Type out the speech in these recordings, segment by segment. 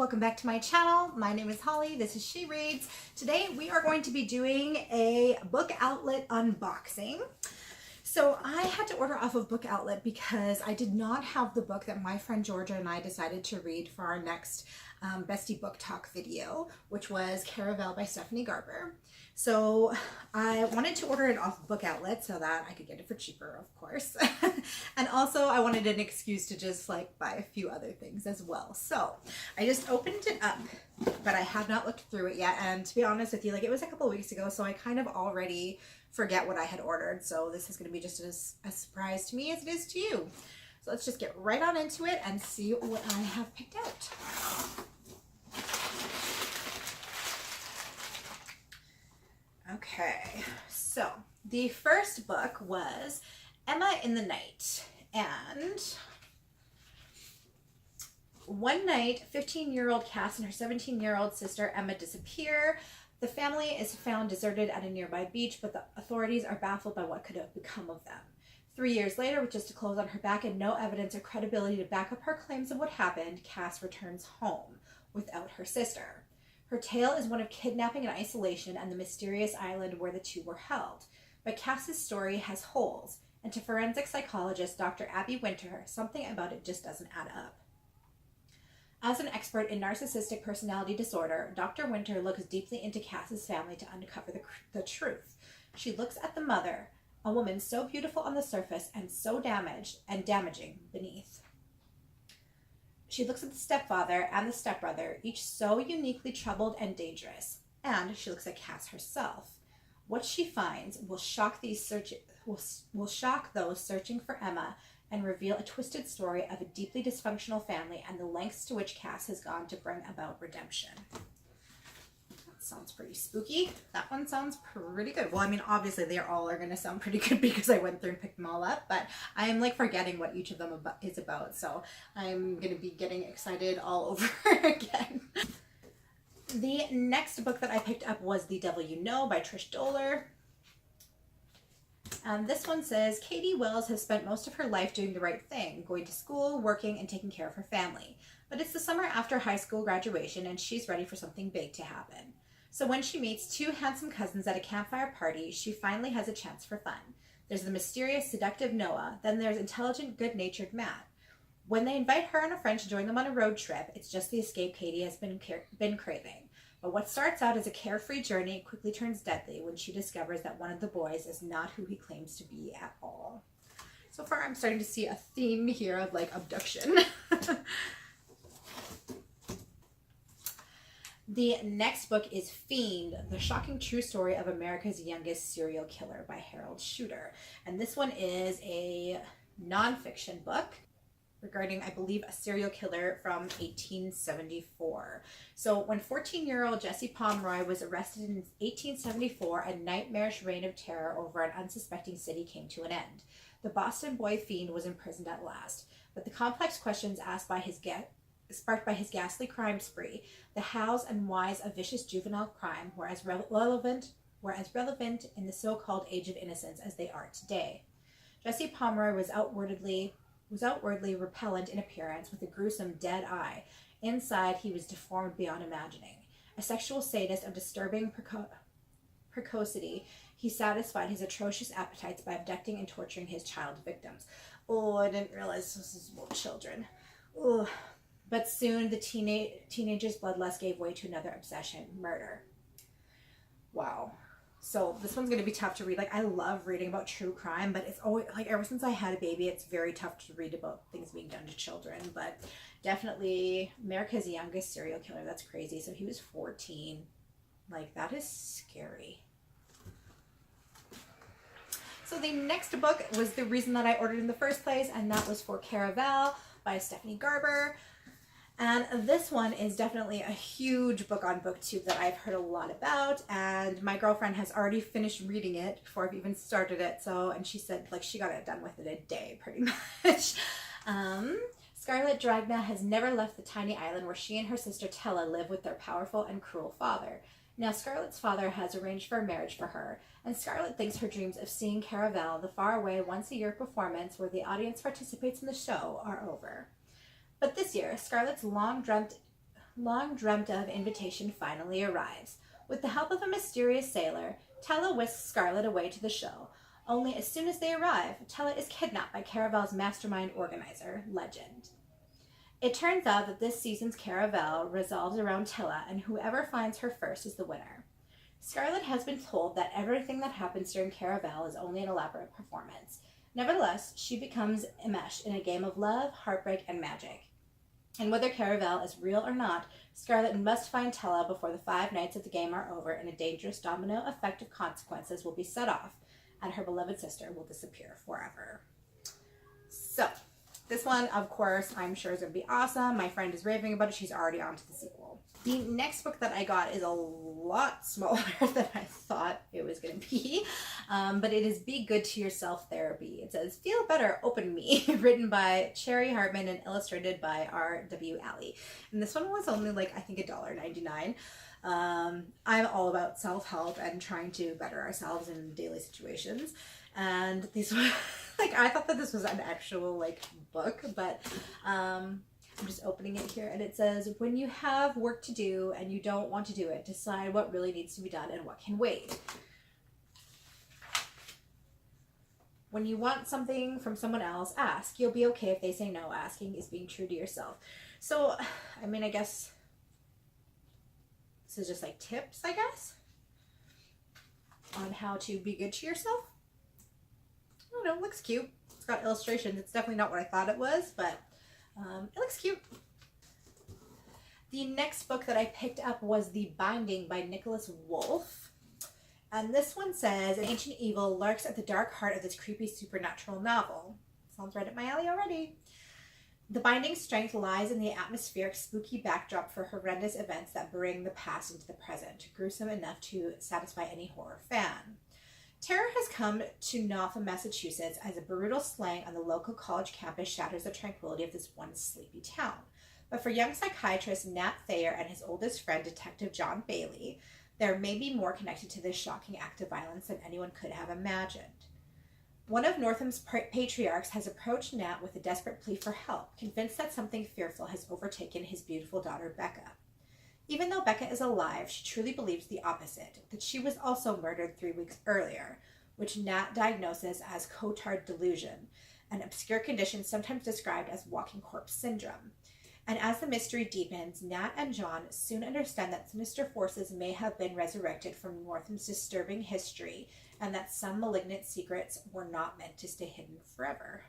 welcome back to my channel. My name is Holly, this is She Reads. Today we are going to be doing a book outlet unboxing. So I had to order off of Book Outlet because I did not have the book that my friend Georgia and I decided to read for our next Bestie Book Talk video, which was Caravel by Stephanie Garber. So I wanted to order it off Book Outlet so that I could get it for cheaper, of course. And also I wanted an excuse to just like buy a few other things as well. So I just opened it up, but I have not looked through it yet. And to be honest with you, like it was a couple weeks ago, so I kind of already forget what I had ordered. So this is going to be just as a surprise to me as it is to you. So let's just get right on into it and see what I have picked out. Okay, so the first book was Emma in the Night, and one night 15-year-old Cass and her 17-year-old sister Emma disappear. The family is found deserted at a nearby beach, but the authorities are baffled by what could have become of them. 3 years later, with just a clothes on her back and no evidence or credibility to back up her claims of what happened, Cass returns home without her sister. Her tale is one of kidnapping and isolation and the mysterious island where the two were held. But Cass's story has holes, and to forensic psychologist Dr. Abby Winter, something about it just doesn't add up. As an expert in narcissistic personality disorder, Dr. Winter looks deeply into Cass's family to uncover the truth. She looks at the mother, a woman so beautiful on the surface and so damaging beneath. She looks at the stepfather and the stepbrother, each so uniquely troubled and dangerous. And she looks at Cass herself. What she finds will shock those searching for Emma and reveal a twisted story of a deeply dysfunctional family and the lengths to which Cass has gone to bring about redemption. That sounds pretty spooky. That one sounds pretty good. Well, I mean, obviously they all are going to sound pretty good because I went through and picked them all up, but I'm like forgetting what each of them is about, so I'm going to be getting excited all over again. The next book that I picked up was The Devil You Know by Trish Doller. And this one says, Katie Wells has spent most of her life doing the right thing, going to school, working, and taking care of her family. But it's the summer after high school graduation, and she's ready for something big to happen. So when she meets two handsome cousins at a campfire party, she finally has a chance for fun. There's the mysterious, seductive Noah, then there's intelligent, good-natured Matt. When they invite her and a friend to join them on a road trip, it's just the escape Katie has been craving. But what starts out as a carefree journey quickly turns deadly when she discovers that one of the boys is not who he claims to be at all. So far, I'm starting to see a theme here of like abduction. The next book is Fiend, the shocking true story of America's youngest serial killer by Harold Shooter. And this one is a nonfiction book regarding, I believe, a serial killer from 1874. So when 14-year-old Jesse Pomeroy was arrested in 1874, a nightmarish reign of terror over an unsuspecting city came to an end. The Boston boy Fiend was imprisoned at last, but the complex questions sparked by his ghastly crime spree, the hows and whys of vicious juvenile crime were as relevant in the so-called Age of Innocence as they are today. Jesse Pomeroy was outwardly repellent in appearance with a gruesome dead eye. Inside, he was deformed beyond imagining. A sexual sadist of disturbing precocity, he satisfied his atrocious appetites by abducting and torturing his child victims. Oh, I didn't realize this is about children. Ugh. But soon, the teenager's bloodlust gave way to another obsession, murder. Wow. So this one's going to be tough to read. Like, I love reading about true crime, but it's always, like, ever since I had a baby, it's very tough to read about things being done to children. But definitely America's youngest serial killer. That's crazy. So he was 14. Like, that is scary. So the next book was the reason that I ordered in the first place, and that was For Caravel by Stephanie Garber. And this one is definitely a huge book on BookTube that I've heard a lot about, and my girlfriend has already finished reading it before I've even started it. So, and she said like she got it done within a day pretty much. Scarlett Dragna has never left the tiny island where she and her sister Tella live with their powerful and cruel father. Now Scarlett's father has arranged for a marriage for her, and Scarlett thinks her dreams of seeing Caravel, the faraway once-a-year performance where the audience participates in the show, are over. But this year, Scarlett's long-dreamt long dreamt of invitation finally arrives. With the help of a mysterious sailor, Tella whisks Scarlet away to the show. Only as soon as they arrive, Tella is kidnapped by Caravel's mastermind organizer, Legend. It turns out that this season's Caravel revolves around Tella, and whoever finds her first is the winner. Scarlet has been told that everything that happens during Caravel is only an elaborate performance. Nevertheless, she becomes enmeshed in a game of love, heartbreak, and magic. And whether Caravel is real or not, Scarlet must find Tella before the 5 nights of the game are over, and a dangerous domino effect of consequences will be set off, and her beloved sister will disappear forever. So, this one, of course, I'm sure is going to be awesome. My friend is raving about it. She's already on to the sequel. The next book that I got is a lot smaller than I thought it was going to be, but it is Be Good to Yourself Therapy. It says, Feel Better, Open Me, written by Cherry Hartman and illustrated by R.W. Alley. And this one was only like, I think $1.99. I'm all about self-help and trying to better ourselves in daily situations. And these were, like, I thought that this was an actual, like, book, but, I'm just opening it here, and it says, when you have work to do and you don't want to do it, decide what really needs to be done and what can wait. When you want something from someone else, ask. You'll be okay if they say no. Asking is being true to yourself. So, I mean, I guess this is just like tips, I guess, on how to be good to yourself. I don't know, it looks cute. It's got illustrations. It's definitely not what I thought it was, but it looks cute. The next book that I picked up was The Binding by Nicholas Wolfe. And this one says, an ancient evil lurks at the dark heart of this creepy supernatural novel. Sounds right up my alley already. The Binding's strength lies in the atmospheric, spooky backdrop for horrendous events that bring the past into the present, gruesome enough to satisfy any horror fan. Terror has come to Northam, Massachusetts, as a brutal slang on the local college campus shatters the tranquility of this once sleepy town. But for young psychiatrist Nat Thayer and his oldest friend, Detective John Bailey, there may be more connected to this shocking act of violence than anyone could have imagined. One of Northam's patriarchs has approached Nat with a desperate plea for help, convinced that something fearful has overtaken his beautiful daughter, Becca. Even though Becca is alive, she truly believes the opposite, that she was also murdered 3 weeks earlier, which Nat diagnoses as Cotard delusion, an obscure condition sometimes described as walking corpse syndrome. And as the mystery deepens, Nat and John soon understand that sinister forces may have been resurrected from Northam's disturbing history, and that some malignant secrets were not meant to stay hidden forever.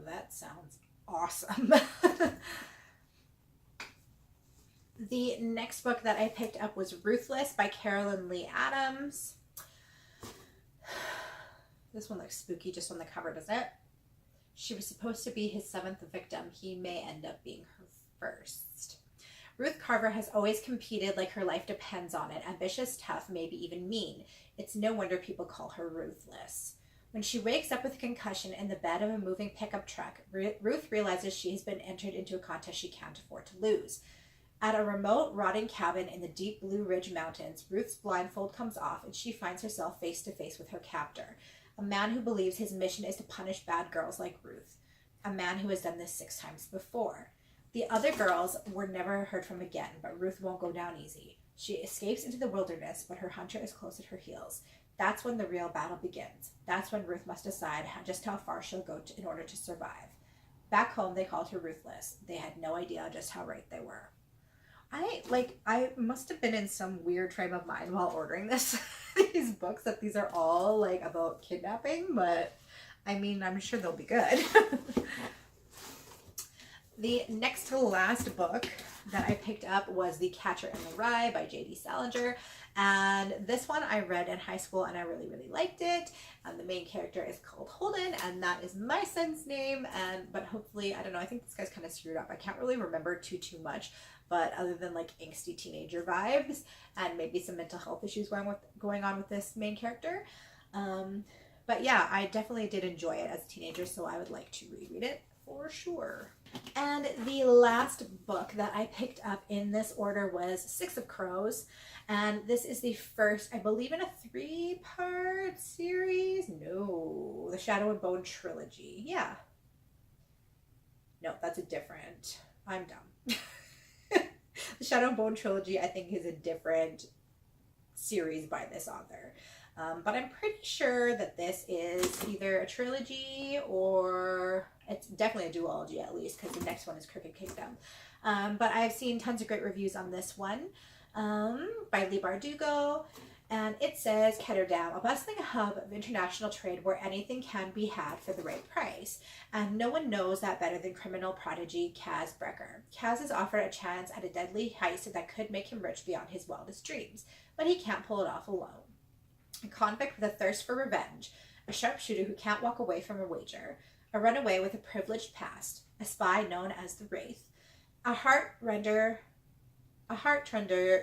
That sounds awesome. The next book that I picked up was Ruthless by Carolyn Lee Adams. This one looks spooky just on the cover, doesn't it? She was supposed to be his 7th victim. He may end up being her first. Ruth Carver has always competed like her life depends on it. Ambitious, tough, maybe even mean. It's no wonder people call her ruthless. When she wakes up with a concussion in the bed of a moving pickup truck, Ruth realizes she has been entered into a contest she can't afford to lose. At a remote, rotting cabin in the deep Blue Ridge Mountains, Ruth's blindfold comes off and she finds herself face to face with her captor, a man who believes his mission is to punish bad girls like Ruth, a man who has done this 6 times before. The other girls were never heard from again, but Ruth won't go down easy. She escapes into the wilderness, but her hunter is close at her heels. That's when the real battle begins. That's when Ruth must decide just how far she'll go in order to survive. Back home, they called her Ruthless. They had no idea just how right they were. I must have been in some weird frame of mind while ordering these books, that these are all like about kidnapping, but I mean, I'm sure they'll be good. The next to last book that I picked up was The Catcher in the Rye by J.D. Salinger. And this one I read in high school and I really, really liked it. The main character is called Holden, and that is my son's name. But hopefully, I don't know, I think this guy's kind of screwed up. I can't really remember too much, but other than like angsty teenager vibes and maybe some mental health issues going on with this main character. But yeah, I definitely did enjoy it as a teenager, so I would like to reread it for sure. And the last book that I picked up in this order was Six of Crows. And this is the first, I believe, in a 3-part series. No, the Shadow and Bone trilogy. Yeah. No, that's a different. I'm dumb. The Shadow and Bone trilogy, I think, is a different series by this author. But I'm pretty sure that this is either a trilogy or it's definitely a duology at least, because the next one is Crooked Kingdom. But I've seen tons of great reviews on this one by Lee Bardugo. And it says, Ketterdam, a bustling hub of international trade where anything can be had for the right price. And no one knows that better than criminal prodigy Kaz Brecker. Kaz is offered a chance at a deadly heist that could make him rich beyond his wildest dreams, but he can't pull it off alone. A convict with a thirst for revenge, a sharpshooter who can't walk away from a wager, a runaway with a privileged past, a spy known as the Wraith, a heart-render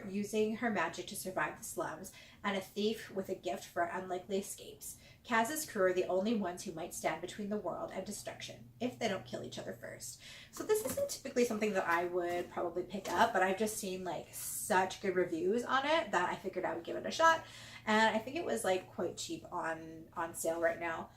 using her magic to survive the slums, and a thief with a gift for unlikely escapes. Kaz's crew are the only ones who might stand between the world and destruction, if they don't kill each other first. So this isn't typically something that I would probably pick up, but I've just seen like such good reviews on it that I figured I would give it a shot. And I think it was like quite cheap on sale right now.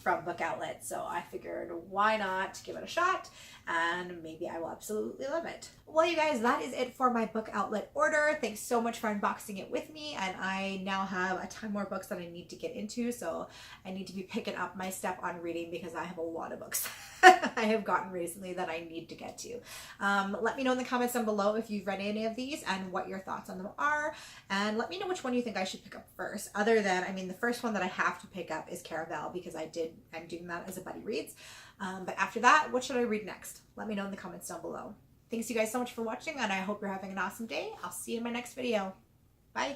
From Book Outlet, so I figured why not give it a shot, and maybe I will absolutely love it. Well, you guys, that is it for my Book Outlet order. Thanks so much for unboxing it with me, and I now have a ton more books that I need to get into, so I need to be picking up my step on reading because I have a lot of books I have gotten recently that I need to get to. Let me know in the comments down below if you've read any of these and what your thoughts on them are, and let me know which one you think I should pick up first, other than, I mean, the first one that I have to pick up is Caravel because I'm doing that as a buddy reads. But after that, what should I read next? Let me know in the comments down below. Thanks you guys so much for watching, and I hope you're having an awesome day. I'll see you in my next video. Bye.